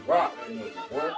rock in this, boy.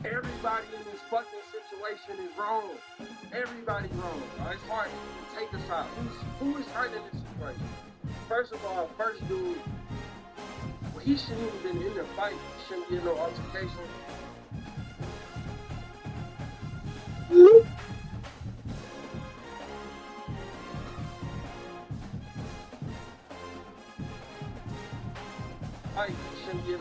Everybody in this fucking situation is wrong. Everybody wrong. Bro. It's hard to take us out. Who is hurt in this situation? First of all, first dude, well, he shouldn't even been in the fight. He shouldn't get no altercation. Fight, he shouldn't get.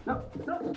No, no.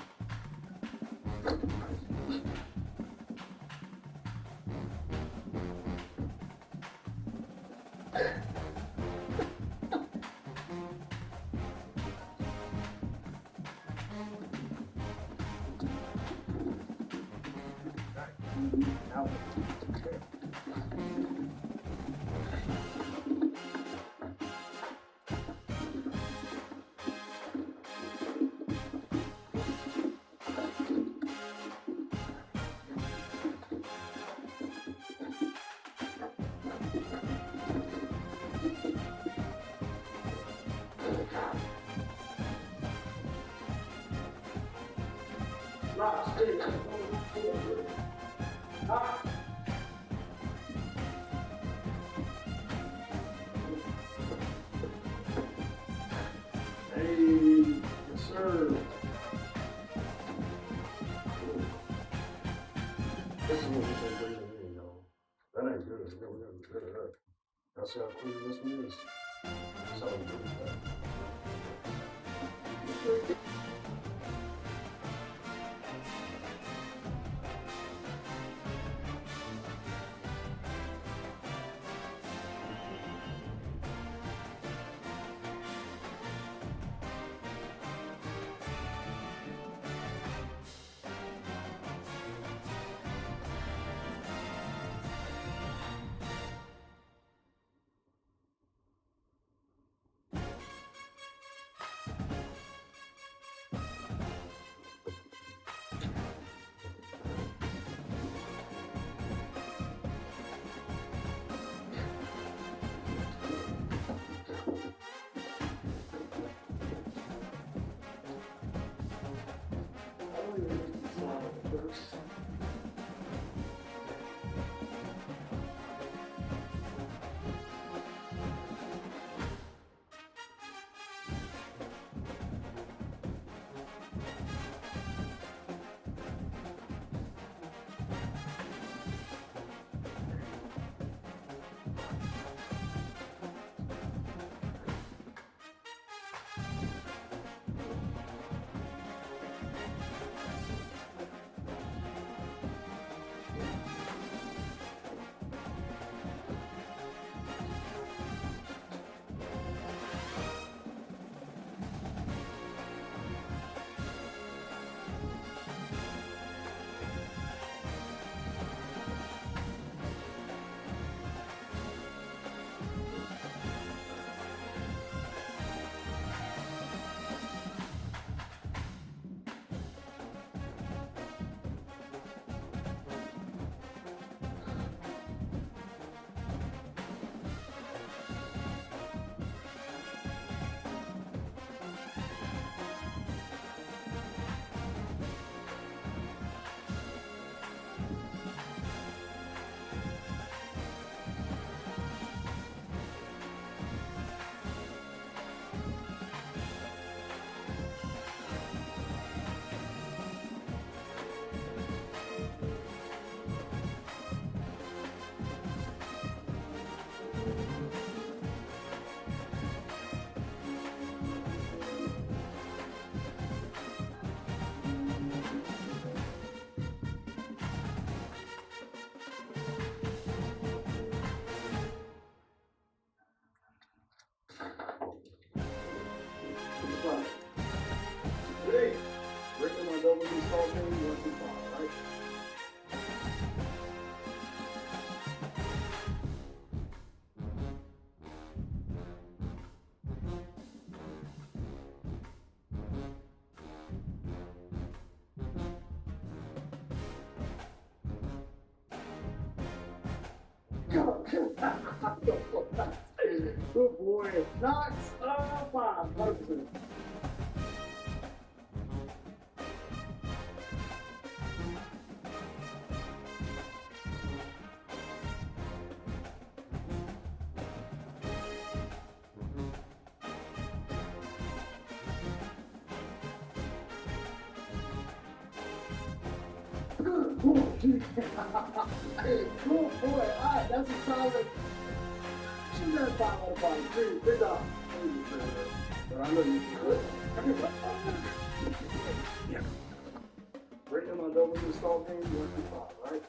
Hey, yes, sir. This is what we can bring in, y'all. That ain't good. We gotta get rid of that. Y'all see how clean this one is? So good with that. thing 1 through 5, right? Good boy. Knox 5. Perfect. Good boy. Hey, good boy. All right, that's a solid. She's at 5 out of 5. Good job. But I know you good. Yeah. Rate them on W salt game 1 through 5, right?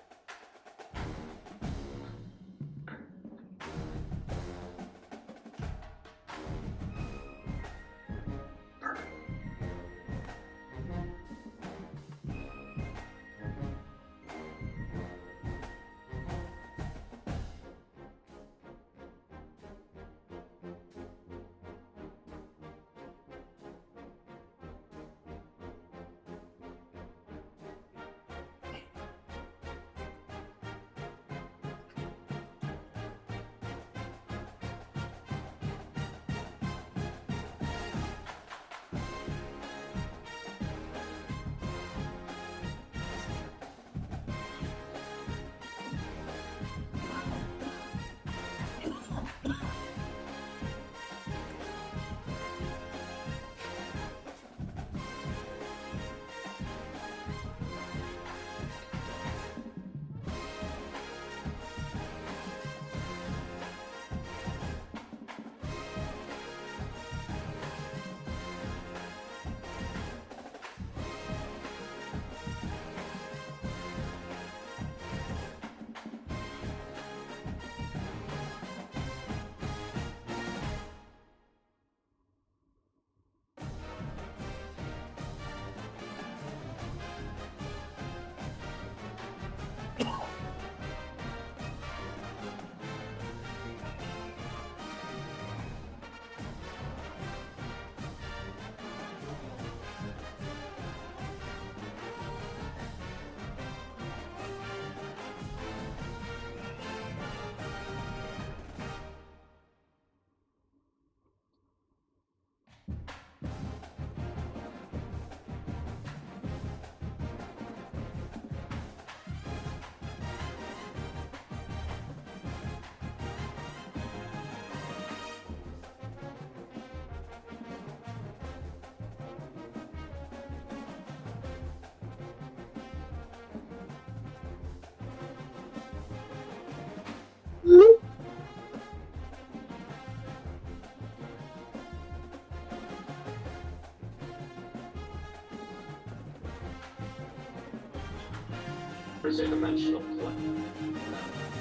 Dimensional plane.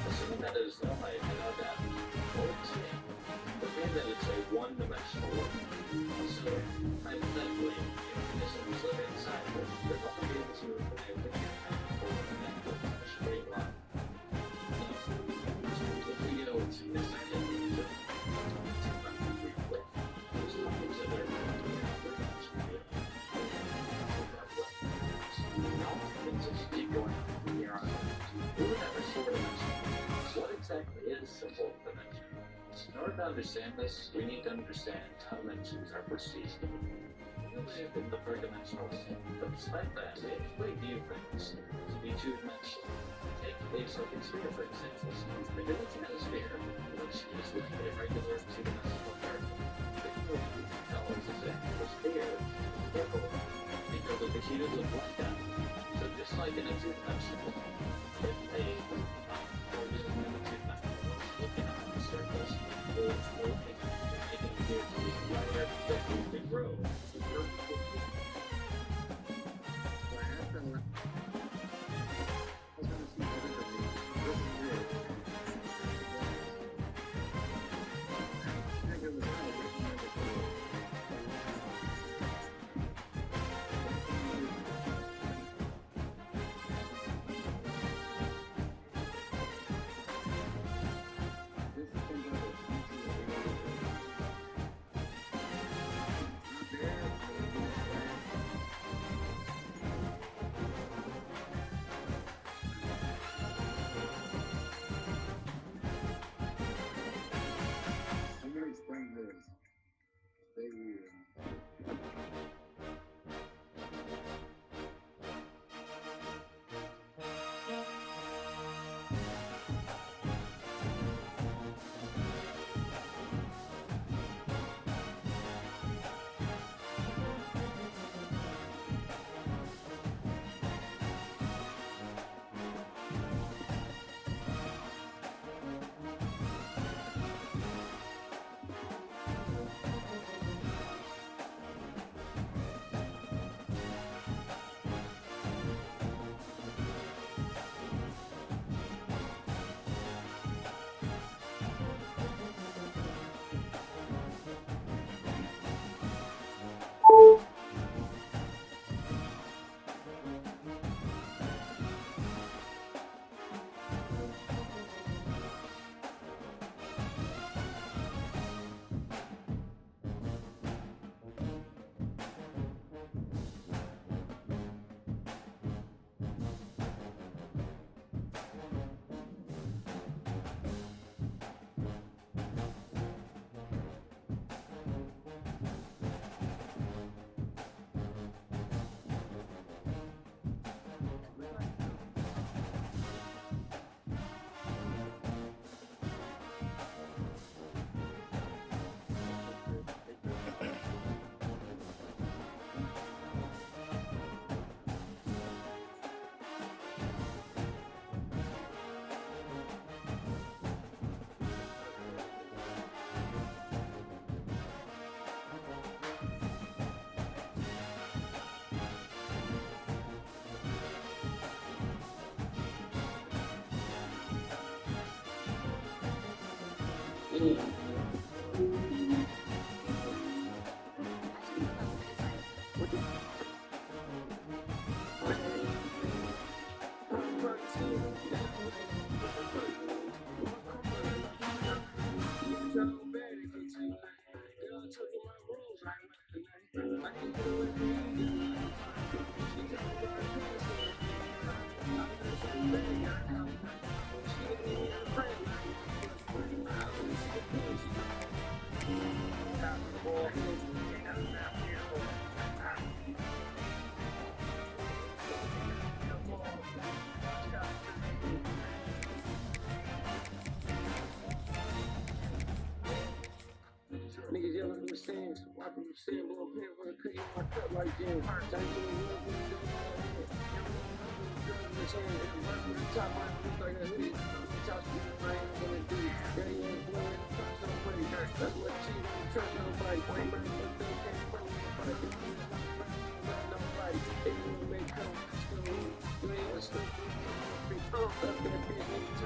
Assuming that is no height, I know that holds me. But being that it's a one-dimensional world, so hypothetically, organisms live inside it, they're not going to be able to connect with you or connect with a straight line. If we get over to the second dimension, there's topics that are keep going from here on. We would have a short dimension. What exactly is simple dimension? In order to understand this, we need to understand how dimensions are perceived. We live in the third-dimensional world, but despite that, we actually view things to be two-dimensional. Take a basic sphere, for example. If you're looking at a sphere, which is like a regular two-dimensional particle, the only thing you can tell is exactly the sphere is circle because of the cubes of light out. So just like in a two-dimensional, if a organism in a two-dimensional world is looking at the surface, or making it appear to be wider that we can grow. Niggas yelling new stands, wiping the stand, blow pen for the cut, my cup like Jim. Time to top my look like a hoodie. Top speed, I ain't gonna do it. Daddy ain't blowing, pops don't play. That's what she don't trust nobody. Ain't burning no thing, can't play with nobody. Nobody, they won't make come. You ain't a stupid. Up that bitch, nigga,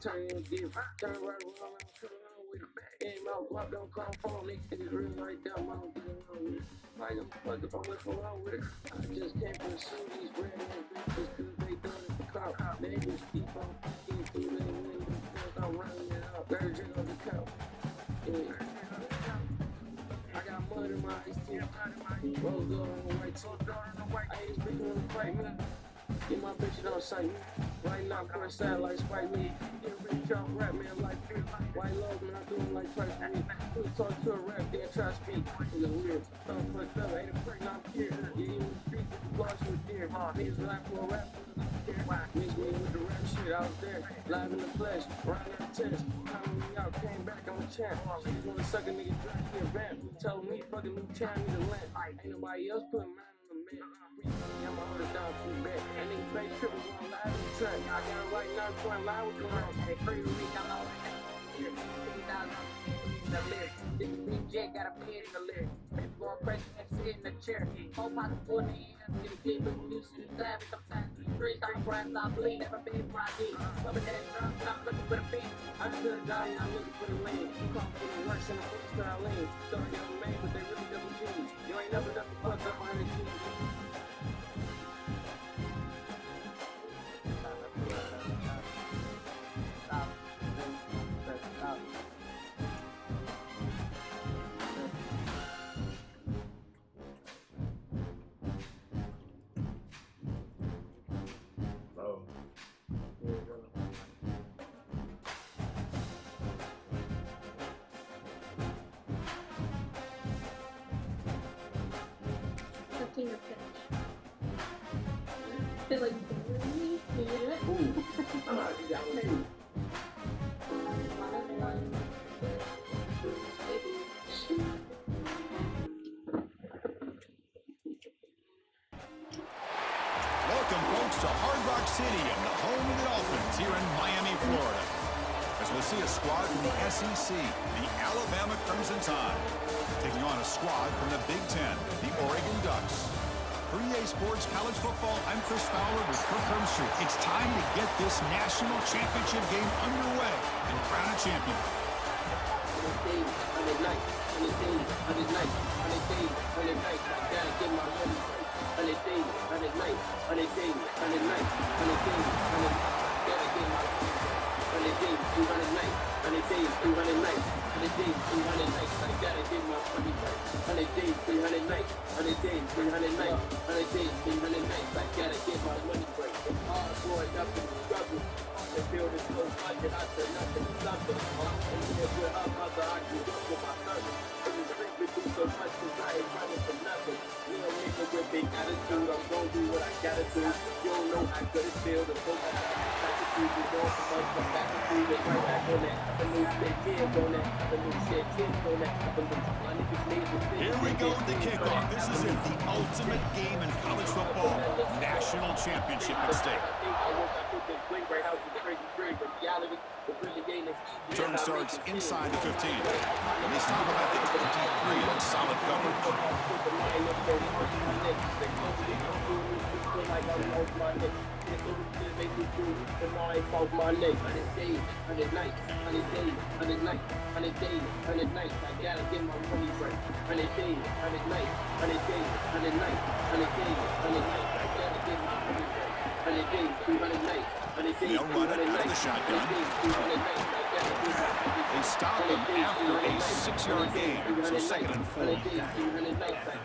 turn and give. Turn right around, I'm coming on with a back. Aim out, guap, don't call phone. Niggas real right down, I don't get along with it. Like I'm fucked up, I'm left alone with it. I just came from the cities, bread and bitches, cause they done it for clout. They just keep on fucking through their windows, cause I'm running it up. Better drink on the couch. Yeah. I got mud in my ice tea. Rose gold on the white tee. I ain't speaking on the fight, man. Get my bitches on sight, man. Right now, going sad like Spike Lee. Get rich off rap, man, like free. White love, man, I do them like twice a week. Who talk to a rap, then try to speak. Nigga weird. I'm fucked up, ain't a prick, I'm here. Yeah, you in the street, lost you a deer. Niggas like for a rap, mix me with the rap shit, I was there. Live in the flesh, running out of test. Counting me out, came back, I'm a champ. She's wanna suck a nigga, drag me a vamp. Tell me, fucking new town, need a lamp. Ain't nobody else putting mine on the man. I'ma hold it down too bad. And niggas face tripping going live in the track. I got it right now, going live with the round. Hey, free with me, I'm all in the list. This big jet got a pin in the list. People going crazy and sit in the chair. Whole pocket full of hands, get a big little news to the side. Sometimes the streets, I'm crying, I bleed. Never been Friday. Rubbing that drum, I'm looking for the beat. I just put a dollar, I'm looking for the lane. You come for the works and the food style lane. Don't get a man, but they really double G's. You ain't never done fucked up on the G's. Your pitch. Feel like yeah. Ooh, I'm out of that one. Welcome, folks, to Hard Rock City and the home of the Dolphins here in Miami, Florida. As we'll see a squad from the SEC, the Alabama Crimson Tide, taking on a squad from the Big Ten, the Oregon Ducks. For EA Sports College Football, I'm Chris Fowler with Kirk Herbstreit. It's time to get this national championship game underway and crown a champion. Big attitude, I'm gonna do what I gotta do. You don't know how good it feels to go back to do the door for us, come back and do it right back on that avenue, shit, kids on that avenue, shit, kids on that avenue. My niggas need to see. Here we go with the kickoff. This is it, the ultimate game in college football. National championship at stake. Turn starts inside the 15. And he's talking about the 23 solid coverage. Make me do the knife off my neck. 100 days, 100 nights, 100 days, 100 nights, 100 days, 100 nights. I gotta get my money right. 100 days, 100 nights, 100 days, 100 nights, 100 days, 100 nights. I gotta get my money right. 100 days, 200 nights, 100 days, 200 nights, 100 days, 200 nights. I gotta get my money right. They stopped him after a 6-yard gain, so 2nd and 4.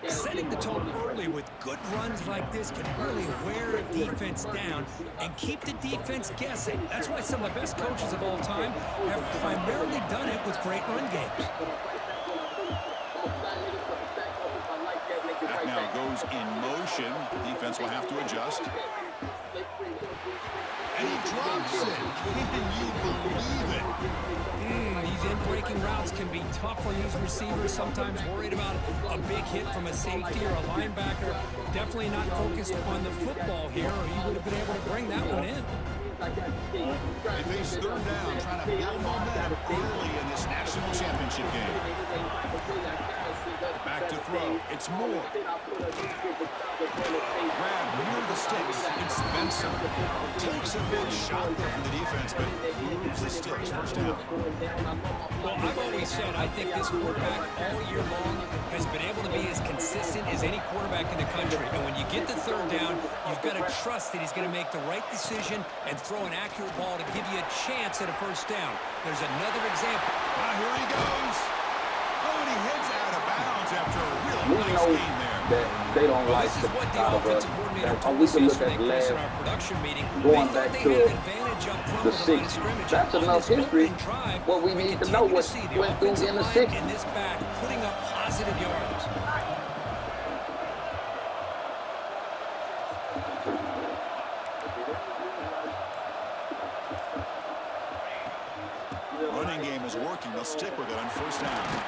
Setting the tone early with good runs like this can really wear a defense down and keep the defense guessing. That's why some of the best coaches of all time have primarily done it with great run games. That now goes in motion. The defense will have to adjust. And he drops it. Can you believe it? These in-breaking routes can be tough on these receivers, sometimes worried about a big hit from a safety or a linebacker. Definitely not focused on the football here, or he would have been able to bring that one in. They face 3rd down, trying to build momentum early in this national championship game. Back to throw. It's Moore. Grab near the sticks. It's Spencer. Takes a big shot there from the defense, but moves the sticks. 1st down. Well, I've always said I think this quarterback all year long has been able to be as consistent as any quarterback in the country. And when you get to 3rd down, you've got to trust that he's going to make the right decision and throw an accurate ball to give you a chance at a 1st down. There's another example. Here he goes. Oh, and he heads out of bounds after a really We nice know game there. that they don't Well, like this is the what the out of us. offensive coordinator And told we us can look yesterday, at Chris, in last our production meeting. going They thought back they to had an advantage up front the of the line of 60s. scrimmage. That's On enough this history. opening drive, What we need to know continue what see the went through in the offensive line 60s. and this back putting up positive yards. Running game is working. They'll stick with it on 1st down.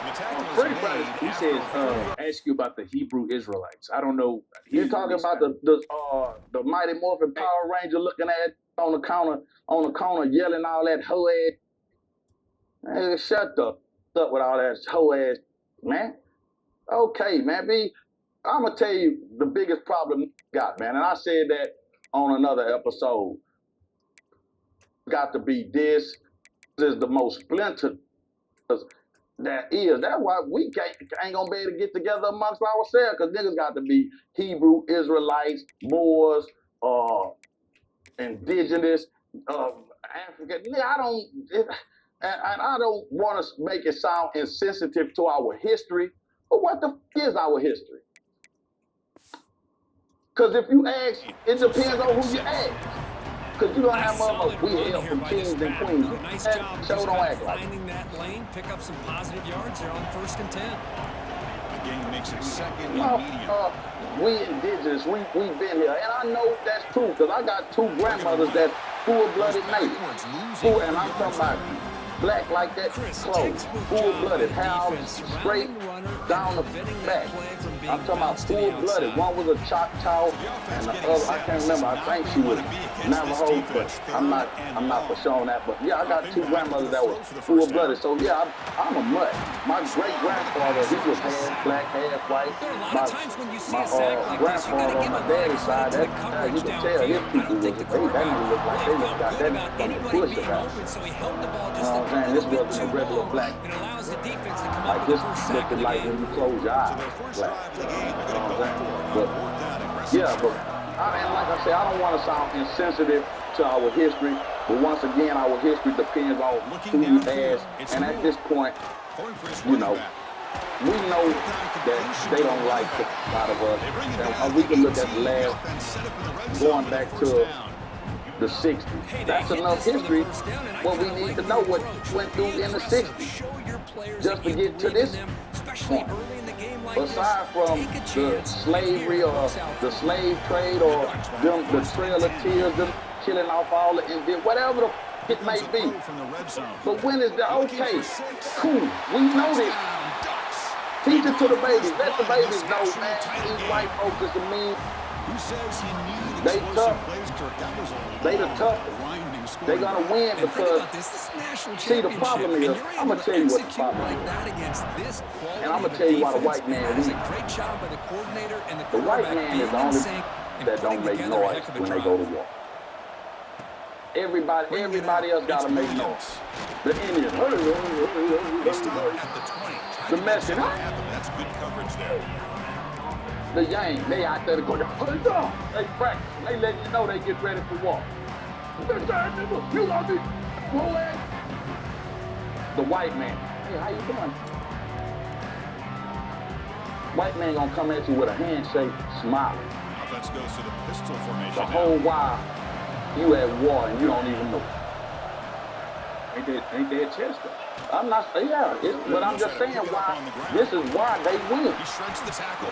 The tackle is Pretty made proud. He after says, a few- ask you about the Hebrew Israelites. I don't know. You're talking about the Mighty Morphin Power Ranger looking at on the corner yelling all that hoe ass. Hey, shut the up with all that hoe ass, man. Okay, man. I'm gonna tell you the biggest problem we got, man. And I said that on another episode. Got to be this. This is the most splintered that is. That's why we ain't gonna be able to get together amongst ourselves, because niggas got to be Hebrew, Israelites, Moors, indigenous, African. I don't want to make it sound insensitive to our history, but what the f is our history? Because if you ask, it depends on who you ask. Because you don't have motherfuckers we hail from kings and queens. Nice job So don't act like it. finding that lane, pick up some positive yards there on 1st and 10. The game makes it 2nd and medium. We indigenous, we've been here. And I know that's true, because I got 2 grandmothers that's full-blooded native. And I'm talking about black like that, clothes, full-blooded, how straight down the back. I'm talking about full-blooded. One was a Choctaw, and the other, I can't remember. I think she was Navajo, but I'm not for sure on that. But yeah, I got 2 grandmothers that were full-blooded. So yeah, I'm a mutt. My great-grandfather, he was half black, half white. There are a lot of times when you see a My sack like this, you grandfather gotta on give my a lot of daddy's side, credit to the you coverage can tell his downfield. I people don't think the they didn't quarterback look like they really just felt got good that about from the anybody push being about. open, so he held the ball just a Man, this little bit wasn't too a regular long black. and allows the defense to come Like up this with the first sack of looking the like game. when you close your So eyes. their first Black. drive of the game, they're going to go for it. But Work that aggressive yeah, but and like I say, I don't want to sound insensitive to our history, but once again, our history depends on who you ask. And at this point, you know, we know that they don't like the out of us. And we can look at the last, going back to the 60s. That's enough history. What we need to know what went through in the 60s just to get to this point. Aside from the slavery or the slave trade or them, the Trail of Tears, them killing off all the Indians, whatever the it may be. But when is the okay? Cool. We know this. Teach it to the babies. Let the babies know, man. These white folks is the mean. They tough. They the toughest. They're gonna win because see the problem is, I'm gonna tell you what the problem is. And I'm gonna tell you why the white man wins. The white man is the only that don't make together a noise heck of a when they drive. go to war. Everybody else got to make noise. The Indians, They stop at the 20. Trying The to get Mexicans, something to happen. That's good coverage there. the Yanks, they out there to go, they practice. They let you know they get ready for war. You gonna be, the white man, hey, how you doing? White man gonna come at you with a handshake, smiling. Offense goes to the pistol formation The now. whole while you at war and you don't even know. Ain't that Chester? I'm not, but I'm just saying why, this is why they win. He shreds the tackle.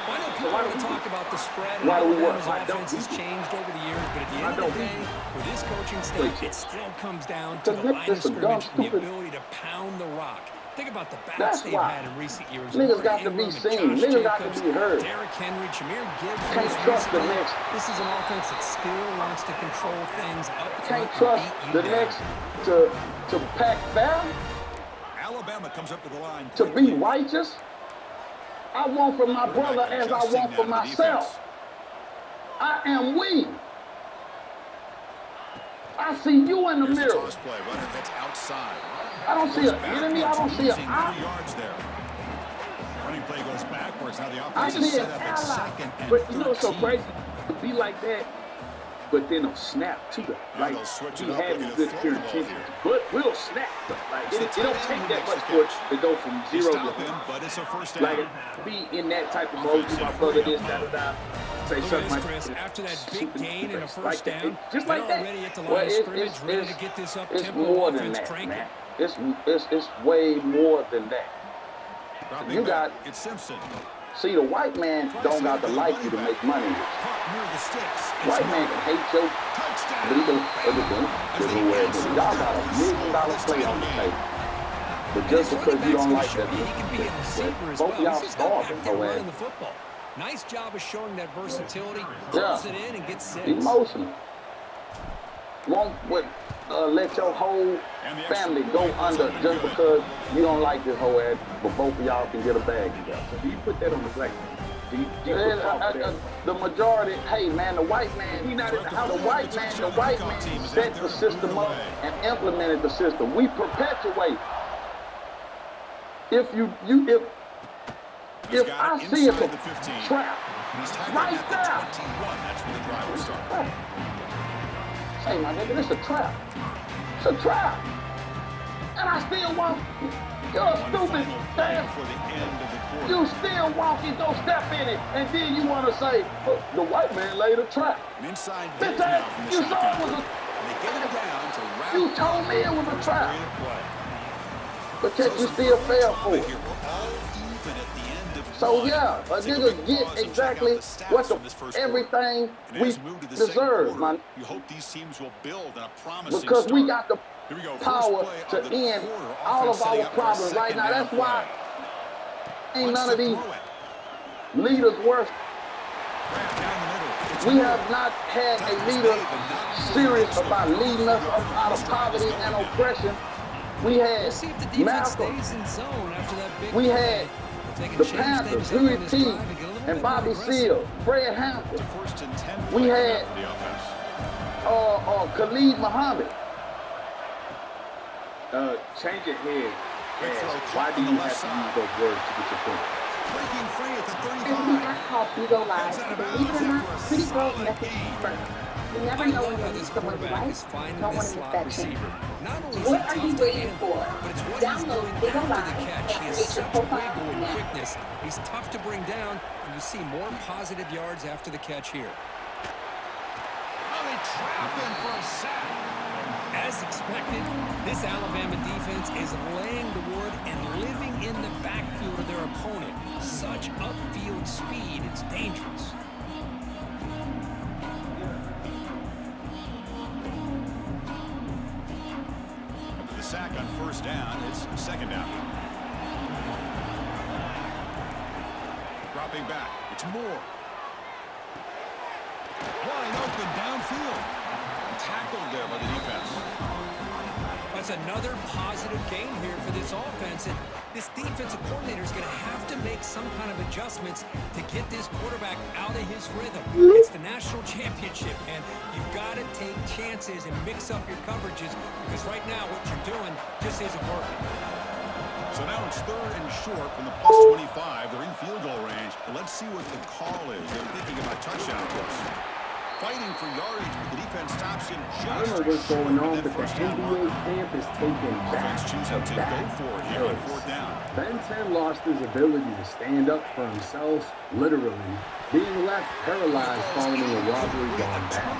Well, I know people want to talk about the spread and Why how do we work? Alabama's Why don't offense has we? changed over the years, but at the Why end of don't the we? day, with this coaching staff, it still comes down to the Because line of this is dumb, scrimmage and the stupid. ability to pound the rock. Think about the backs That's they've why. had in recent years. Niggas Mark got to be Ingram and seen. Josh Niggas got to Jacobs, be heard. Derrick Henry, Jameer Gibbs. Can't most trust the recently. next. This is an offense that still wants to control things up front Can't and trust beat you the down. next to pack fair, Alabama comes up to the line. to be righteous. I want for my brother as I want for myself. I am we. I see you in the Here's the mirror. toss play. Runner heads outside. I don't see an enemy. I don't see an Losing 3 eye. yards there. Running play goes backwards. Now the I offense is see an set up at ally. second and But you know what's so 13. crazy? To be like that, but then they'll snap to them. Now Like, they'll switch he it up, had looking to good throw pure the ball intentions. here. But we'll snap them. Like, It's the it don't tight end take who that makes much the for it catch. to go from They 0 stop to him, but it's a first down. like be in that type of mode. You my brother this, da. Say Look at something this, like Chris. After that big shoot in gain the and a face. first Like that. down, Just they're like that. already at the Well, line of scrimmage, ready to get this it's up-tempo more than offense that, cranking. man. It's way more than that. Dropping You back, got- it's Simpson. See, the white man don't got to like you to make money with you. Caught near the sticks. It's White man Moore. can hate your Touchdown. legal everything. Y'all got $1 million play on the table. But just And his because you running don't backs like gonna that, show you he can be a receiver as both well. y'all He's just not starving, active ho running ass. the football. Nice job of showing that versatility. Yeah. Pulls it in and gets 6. Emotional. Won't let your whole And the extra family go point was under up and just good. because you don't like this whole ass, but both of y'all can get a bag together. So do you put that on the black man? Do you And, put off that? the majority, hey man, the white man, He not in the house. the white man set the system up and implemented the system. We perpetuate. If He's got I it see it's inside a the 15. trap, And he's tackled right at the there. 21. That's where the drive will start. Say my nigga, this a trap. It's a trap. And I still want, you're a One stupid final play damn. before the end of the quarter. You still walking, don't step in it, and then you want to say, the white man laid a trap. An inside Bitch dive now ass, from the you saw it shotgun. was a, And they get him down to wrap you up told me it was a the trap. period of play. But yet you still fell for it. Here, we're all even at the end of So one. yeah, a Take nigga quick get pause and check exactly out the stats what from this first quarter. everything And we as we move to the second deserve, quarter, man. you hope these teams will build on a promising Because we start. got the Here we go, first power play to of the end quarter. all Offense of setting our up for a problems right second now. down That's why play. ain't Wants none to of these throw it. leaders worth. Wrapped down the middle. It's We Moore. have not had a leader serious about leading us up out of poverty and oppression. We We'll had see if the defense Malcolm, stays in zone after that big we play. had If they can the change Panthers, things up Huey on this T, drive and get a little and bit more Bobby aggressive. Seals, Fred It's Hampton, a 1st and 10 We play had- for the offense. Khalid Muhammad. Change your head. Quick As, throw why caught do on you the have left to side. use those words to get your point? Breaking free at the And we 35. got called Ego Live. Heads out of Believe it or bounds not, after a pretty girls solid message gain. first. You never I know love when how you'll this meet someone you quarterback like. is finding Don't this want to miss slot that chance. receiver. Not only is What he are you tough to waiting handle, for? but it's what he's Download doing Ego after the Live catch. and He has create your such profile wiggle and now. quickness. He's tough to bring down, and you see more positive yards after the catch here. Oh, they trap him for a sack. As expected, this Alabama defense is laying the wood and living in the backfield of their opponent. Such upfield speed, it's dangerous. After the sack on 1st down, it's 2nd down. Dropping back, it's Moore. Wide open downfield. Tackled there by the defense. A That's another positive gain here for this offense. And this defensive coordinator is going to have to make some kind of adjustments to get this quarterback out of his rhythm. It's the national championship, and you've got to take chances and mix up your coverages because right now what you're doing just isn't working. So now it's 3rd and short from the +25. They're in field goal range. But let's see what the call is. They're thinking about touchdown kicks. Fighting for yardage, but the defense stops him just I don't know what's going on, but the first down NBA mark. camp is taking back Offense choosing to go back for it here on hills. 4th down. Ben 10 lost his ability to stand up for himself, literally, being left paralyzed following a robbery gone bad.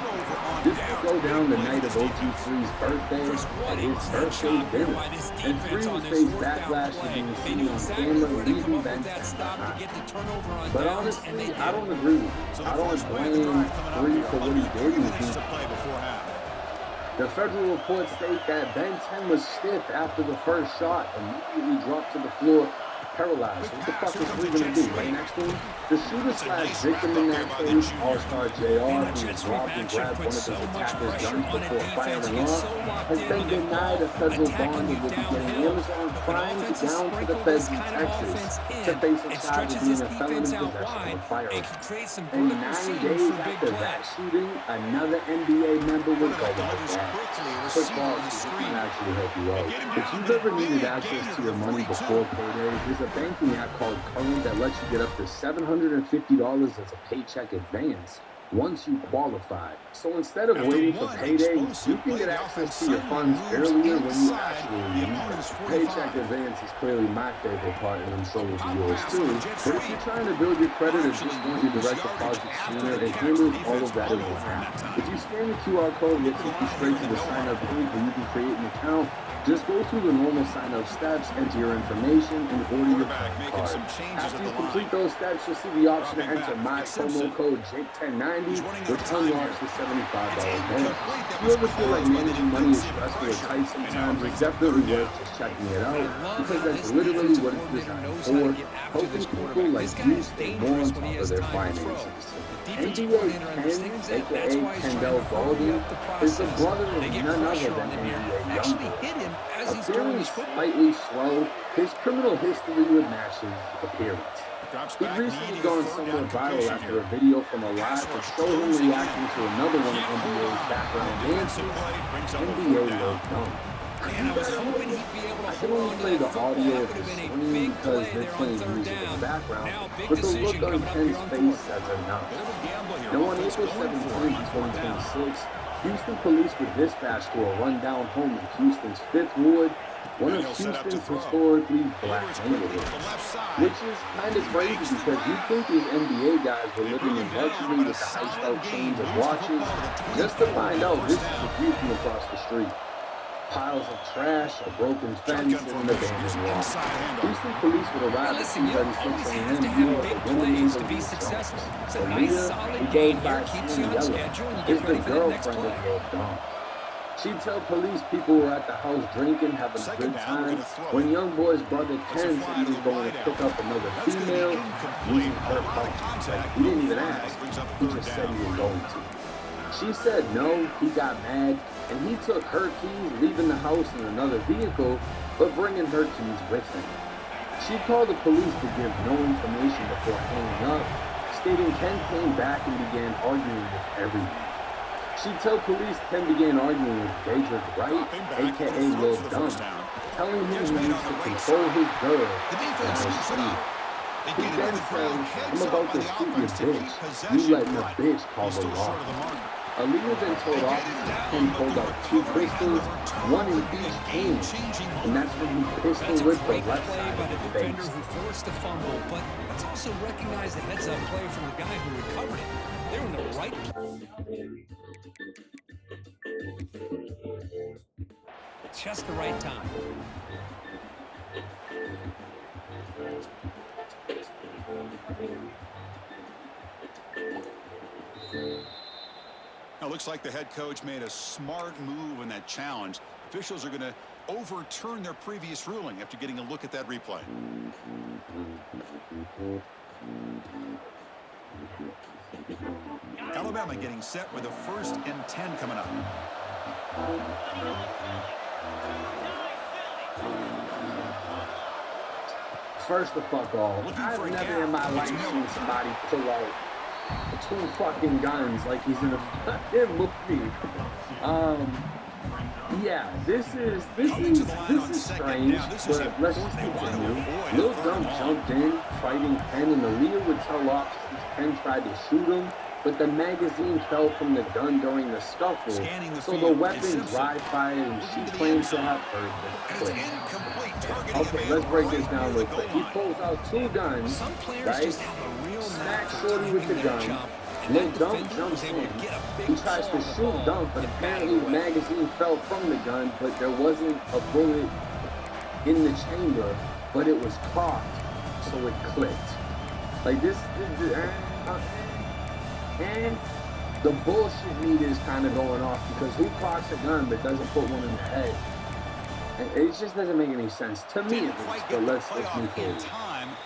This would go down the night of OG3's birthday at his birthday dinner, and 3 would face backlash of being seen on camera leaving Ben 10 behind. But honestly, I don't agree with So you. the I don't first play of the blame drive coming up 3 here. for what Only he 3 did. minutes to play before half. The federal reports state that Ben 10 was stiff after the first shot, immediately dropped to the floor, paralyzed. What the fuck is he gonna do? Lay next to him? The shooter/victim in that case, All-Star JR, who was robbed and grabbed one of his attacker's guns before firing off, has been denied a federal bond and will be getting Amazon Prime to down to the feds in Texas to face a charge of being a felon in possession of a firearm. And 9 days after that shooting, another NBA member was going with that. Football can actually help you out. If you've ever needed access to your money before payday, there's a banking app called Current that lets you get up to $750 as a paycheck advance once you qualify. So instead of waiting for payday, you can get access to your funds earlier when you actually need them. Paycheck advance is clearly my favorite part, and I'm sure it'll be yours too. But if you're trying to build your credit or just want your direct deposit sooner, it handles all of that in one app. If you scan the QR code, it takes you straight to the sign-up page where you can create an account. Just go through the normal sign-up steps, enter your information, and order your credit card. After you complete those steps, you'll see the option to enter my promo code Jake1090, which unlocks the $75 bonus. If you ever feel like managing money is stressful or tight sometimes, it's definitely worth just checking it out, because that's literally what it's designed for, helping people like you stay more on top of their finances. NBA Ken, aka Kendall Baldwin, is the brother of none other than NBA Youngboy. Appearing slightly slow, his criminal history would match his appearance. He'd recently gone somewhat viral after a video from a live that showed him reacting to another one of NBA's background dancers, NBA Lil Dumb. I can only play the audio of the screen because they're playing music in the background, but the look on Ken's face says enough. Now on April 17, 2026, Houston police were dispatched to a rundown home in Houston's 5th Ward, one of Houston's historically black neighborhoods. Which is kind of crazy because you'd think these NBA guys were living in luxury with the iced-out chains and watches, just to find out this is the view from across the street. Piles of trash, a broken fence, and an abandoned wall. Houston police would arrive at 2:36 a.m. view of the women to be successful. It's a Aaliyah, nice, who solid goes game by here, keeps you on Yellow, schedule, and you is get the ready for the next girlfriend of play. Lil Dumb. She'd tell police people were at the house drinking, having a good time, when young boy's brother Ken said he was going to pick up another female using her car. Like, he didn't even ask, he just said he was going to. She said no, he got mad, and he took her keys, leaving the house in another vehicle, but bringing her keys with him. She called the police to give no information before hanging up, stating Ken came back and began arguing with everyone. She'd tell police Ken began arguing with Daedric Wright, aka Lil Dumb, telling him he needs to control his girl and her speed. He then says, I'm about to shoot your bitch. You letting a bitch call the law. Aaliyah then told officers Ken pulled out 2 pistols, one in each hand, and that's when he pistol whipped the left side by of the his defender face. who forced the fumble, but let's also recognize the heads-up play from the guy who recovered it. They were in the right just the right time. Now, looks like the head coach made a smart move in that challenge. Officials are going to overturn their previous ruling after getting a look at that replay. Alabama getting set with a 1st and 10 coming up. First the fuck off, I've never in my life seen somebody pull out 2 fucking guns like he's in a fucking movie. Yeah, this is strange, but let's just continue. Lil Dump jumped in, fighting Ken, and Aaliyah would tell officers Ken tried to shoot him, but the magazine fell from the gun during the scuffle, so the weapon dry fired, and she claims to have heard the clip. Okay, let's break this down real quick. He pulls out 2 guns, right? Smacks Shorty with the gun. Lil Dump jumps in. He tries to shoot Dump, but apparently the magazine fell from the gun, but there wasn't a bullet in the chamber, but it was caught, so it clicked. Like this, and the bullshit meter is kind of going off because who cocks a gun but doesn't put one in the head? And it just doesn't make any sense to me at least, but let's move forward.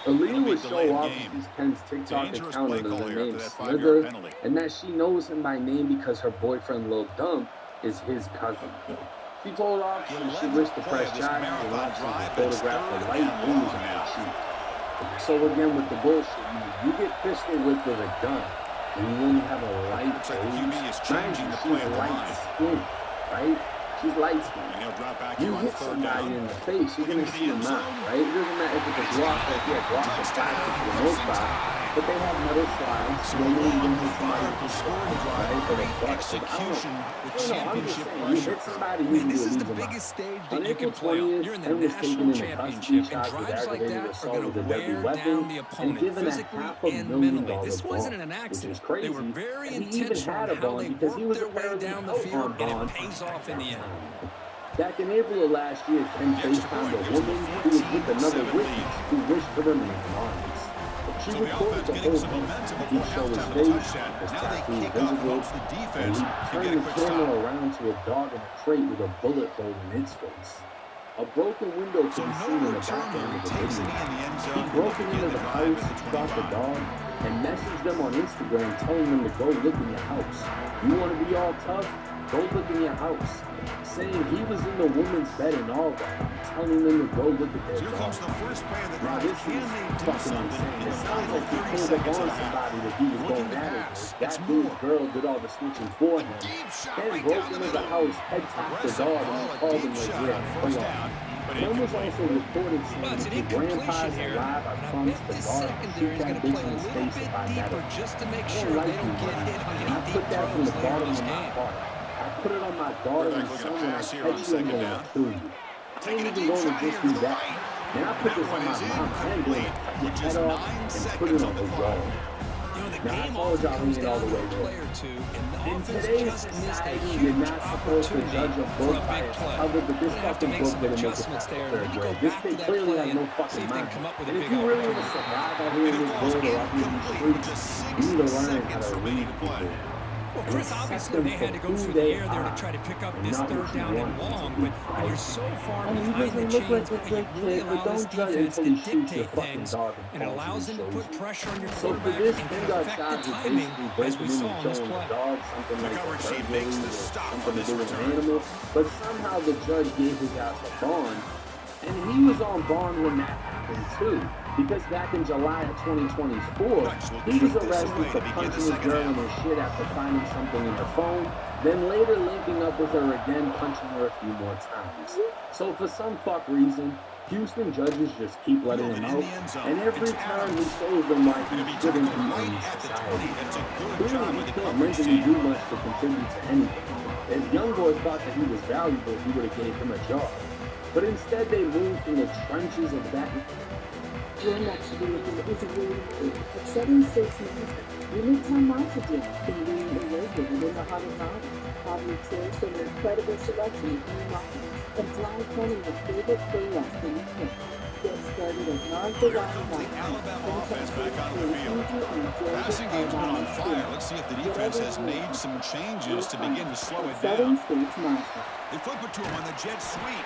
Aaliyah would show off Ken's TikTok account under the name Slither, and that she knows him by name because her boyfriend Lil Dump is his cousin. She told officers she wished to press charges and officers to photograph the light bruise on her cheek. So again, with the bullshit, you get pistol whipped with a gun, and you only have a light bruise. Mind you, she's light skin, right? She's light skinned. You hit somebody in the face, you're going to see a mark, right? It doesn't matter if it's a Glock, like yeah, Glock is plastic for the most part, but they have metal slides, so you don't even hit somebody with a slide, right? Or a butt. Execution, I'm just saying, you hit somebody, you can this is lose the a mark. biggest stage On that you can April play on. 20th, You're in the Ken was taken national into custody, championship, and charged with drives like aggravated that are assault going with to a deadly wear weapon, down the and opponent given a physically and $500,000 mentally. This bond, wasn't an which is accident. crazy. They were very And he even intentional had on a how bond they because he worked was their way apparently down the out field, on and bond it pays off in the end. Back in April of last year, Ken FaceTimed a woman who was with another witness who wished to remain anonymous. She recorded the whole thing. He showed his face, his tattoos visible, and he turned the camera around to a dog in a crate with a bullet hole in its face. A broken window could be seen in the back end of the video. He broke into the house, shot the dog, and messaged them on Instagram telling them to go look in your house. You want to be all tough? Go look in your house. Saying he was in the woman's bed and all that, telling them to go look at their dog. Now this is fucking insane. It sounds like he pulled up on somebody that he was going at it with. That dude's girl did all the snitching for him. Then broke into the house, head tapped the dog, and he called him like, yeah, hold on. Ken was also reported saying that your grandpa's alive, I promise the guard to shoot that bitch in the face if I met her. Just to make I sure don't like they you, don't get man. hit on And I any put deep that from the throws later bottom in of this my game. heart. I put it on my daughter and son when I catch you, I'm going to kill you. I ain't even going to just do that. Man, I put this on my mom. I ain't going to cut your head off and put it on the wall. The Now, I game told y'all often we comes ain't all down the to way a there. play or two, and the In offense today's just missed a society, huge you're not supposed to opportunity judge a for book a by big its play. cover, but this We're gonna have to fucking make book some didn't make it adjustments past the there. third Maybe go grade. This back to kid that clearly play has and no see fucking if they mind. can come up with a And if big you really want to opportunity. survive out here in this world or out here in these streets, you need to learn how to read people. Well, And Chris, accept obviously them they had to for go who through the they air there to are try to pick up and this not third what you down and want them long, to be, but when right? you're so far And he behind the doesn't look like chains, a man, good you really kid, but allow this don't judge defense until to he shoots your dictate fucking things, dog and it and allows calls them you to and put shows you. pressure on your So for quarterback this, and Ken can got affect the charged with timing basically as breaking we in saw and on this killing the play. dog, something The like a coverage sheet burglary makes the or stop on something to this do with an return. animal. But somehow the judge gave his ass a bond, and he was on bond when that happened too. Because back in July of 2024, he was arrested for punching his girl in her shit after finding something in her phone, then later linking up with her again, punching her a few more times. So for some fuck reason, Houston judges just keep letting him out, and every time he shows them why he shouldn't be in society. Clearly, he can't mentally do much to contribute to anything. If YoungBoy thought that he was valuable, he would have gave him a job. But instead, they moved from the trenches of that. Your next vehicle is waiting at 769. Unitime Oxygen, convenient and located in the heart of Harvard. Having choice from an incredible selection of new models and fly planning your favorite playlist in the kit. Get started at non-Ferrari.com. The Alabama offense back out on the field. Passing game's been on fire. Let's see if the defense has made some changes to begin to slow it down. Southern States Mazda. They flip it to him on the jet sweep.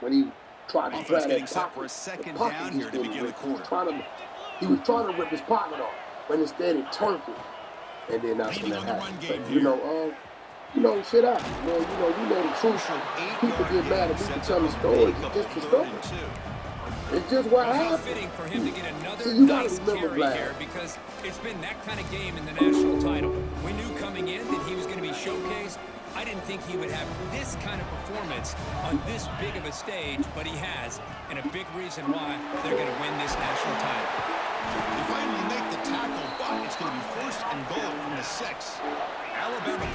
when he tried to Offense grab getting that set pocket. for a second The pocket down he here to didn't begin the rip. quarter. He was trying to rip his pocket off, but instead it turned it. And then that's when Leading that on the run happened. game But, here. shit out. Man, we know the truth. People get mad at me for telling stories. It's just the story. It's just what Well, how happened. fitting for him to get another See, you gotta nice remember, carry Vlad. here because it's been that kind of game in the national title. We knew coming in that he was going to be showcased. I didn't think he would have this kind of performance on this big of a stage, but he has, and a big reason why they're going to win this national title. They finally make the tackle, but it's going to be first and goal from the 6. Alabama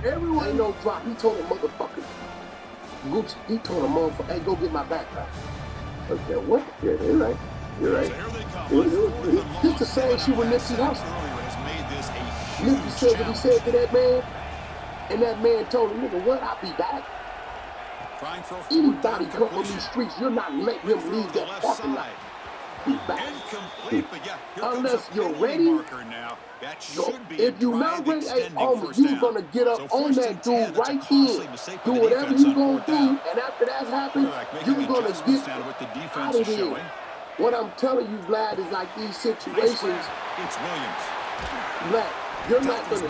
And everyone Ain't no drop. He told a motherfucker, Gucci, he told a motherfucker, hey, go get my backpack. Okay, what? Yeah, you're right. You're right. So here they come. It's the same shit with Nipsey Hussle. Has made this a Nipsey huge said what he said to that man, and that man told him, nigga, what? I'll be back. Trying for a Anybody come on these streets, you're not letting him leave that parking lot. Be back. Incomplete, but yeah, here Unless comes a you're penalty ready. marker now. That So should be if you're not ready, hey, homie, you're gonna get up on that dude right then, do whatever you're gonna do, and after that's happened, you're gonna get out of there. What I'm telling you, Vlad, is like these situations, It's Williams. Vlad, you're not gonna,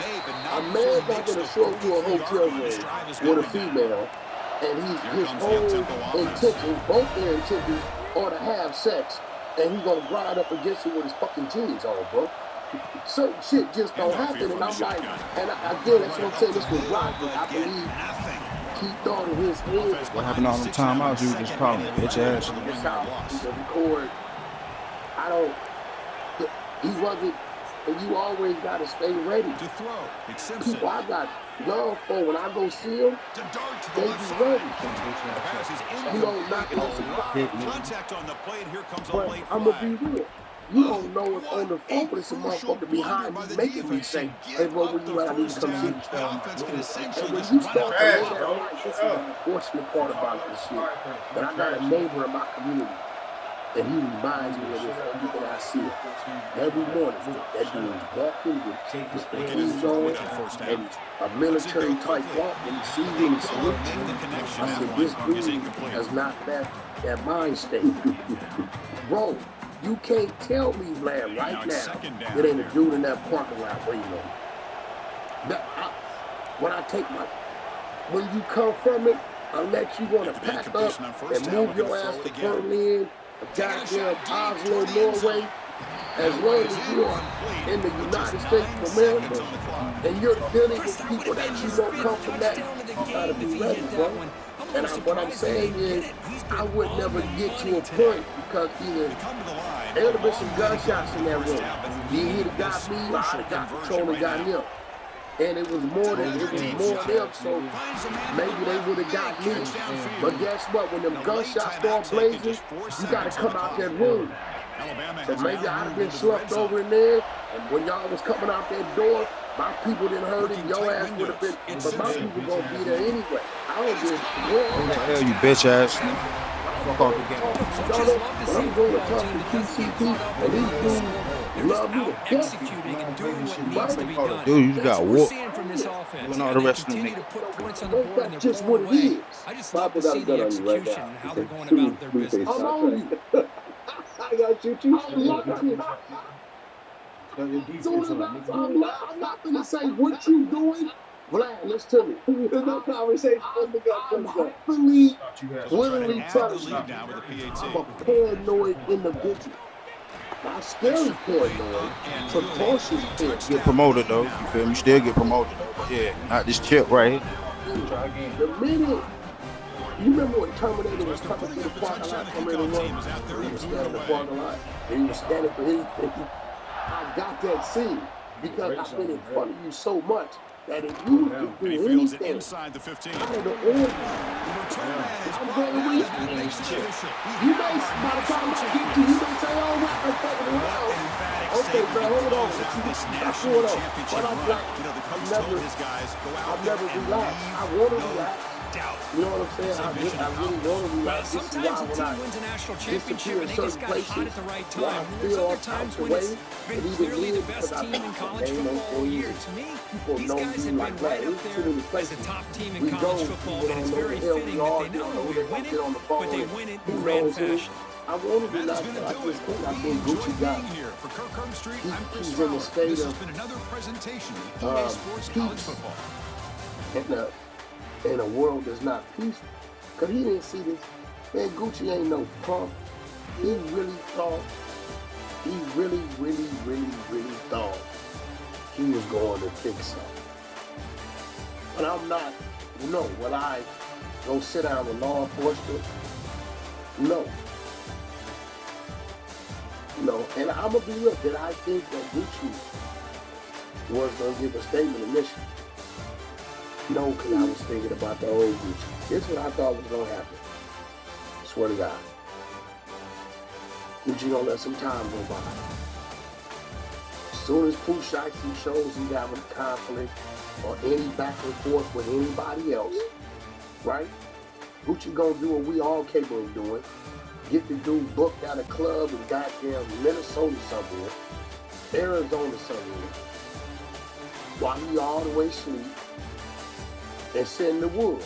a man's not gonna show up to a hotel room with a female, and his whole intentions, both their intentions, are to have sex, and he's gonna grind up against you with his fucking jeans on, bro. Certain shit just don't happen, and I'm like, and again, that's what I'm saying. This was Rocky. I believe he thought in his head. What happened all the timeouts you just calling bitch ass? This how he can record. I don't. He wasn't. And you always gotta stay ready. To throw. It's Simpson. People I got love for when I go see them, To dart to they the be left side. ready. The pass is You know, not no surprise. Contact on the plate. Here comes a But late I'm gonna flag. be real. You don't know what's on the phone, but it's a motherfucker behind me making me say, hey, bro, when you out, I need to come see you. And when you start to lay that on, like, this is the unfortunate part about this shit. But I got a neighbor in my community, and he reminds me of this every day I see him. Every morning, that dude is walking with the keys on, and a military type walk, and he sees me and he salutes me. I said, this dude has not that mind state. Bro, you can't tell me, Vlad, right now, it ain't a dude in that parking lot waiting on me. When I take my, when you come from it, unless you want to pack up and move your ass to Berlin, goddamn Oslo, Norway, as long as you are in the United States of America, and you're dealing with people that you don't come from that, you gotta be ready, bro. And what I'm saying is, I would never get to a point because either there would have been some gunshots in that room. He'd have got me, or I'd have got control and got him. And it was more than them, so maybe they would have got me. But guess what? When them gunshots start blazing, you gotta come out that room. So maybe I'd have been slumped over in there, and when y'all was coming out that door, my people didn't hurt it, your ass would have been, but my people gonna be there anyway. I don't give What the hell, you bitch ass? Fuck off the game. But I'm going to talk to TCP, and these dudes love me to death. Executing and doing what needs to be done. Dude, you That's got what we're whooped. seeing from this offense. Doing all And the they rest of the continue niggas. to put points on the board in That's their just own what it way. is. I just love to Papa see got the a gun on you right execution now. and how they're going about their business. I'm on you. I got you too. I'm not gonna say what you doing. Vlad, listen to me. There's no conversation. I'm happily, willingly telling you, I'm a paranoid individual. Not scary paranoid, precocious paranoid. Get promoted though, you feel me? Still get promoted though. But yeah, not this chip right here. Try again. The minute, you remember when Terminator was coming through the parking lot, Terminator 1? He was standing in the parking lot, and he was standing for his thing. I got that scene because I've been in front of you so much that if you could do anything inside the 15. out of the ordinary, I'm going to reach you. You may, by the time I get to you, may say, oh, I'm fucking around. Okay, man, hold on. That's hold on. But I'm like, I've never relaxed. I want to relax. You know what I'm saying? I really want to relax. This is why Sometimes a when team wins a national I championship disappear and in they certain just got places, hot at the right where I time. There's feel all other times types of when it's ways, been and even clearly the then, best because I team in college name football those all year. things, To me, people these know guys me have like been that. right up There's too there many as places. the top team in We college go, football, people and it's don't know very the hell fitting we that are. they not They only don't win get it, on the but phone. they win it Who in grand knows who? fashion. I want to be like that. I just think I've been Gucci guy. For Kirkland Street, I'm Chris He's in the Fowler. state This has of been another presentation of EA Sports College peace. Football. In a world that's not peaceful. Because he didn't see this. Man, Gucci ain't no punk. He really thought, he really thought he was going to fix something. But I'm not, no. Will I go sit down with law enforcement? No. No. And I'm going to be real. Did I think that Gucci was going to give a statement initially? No, because I was thinking about the old Gucci. This is what I thought was going to happen. I swear to God. But you gonna let some time go by. As soon as Pooh Shiesty shows he's having a conflict or any back and forth with anybody else, right? What you gonna do what we all capable of doing? Get the dude booked at a club in goddamn Minnesota somewhere, Arizona somewhere, while he all the way asleep, and sit in the woods.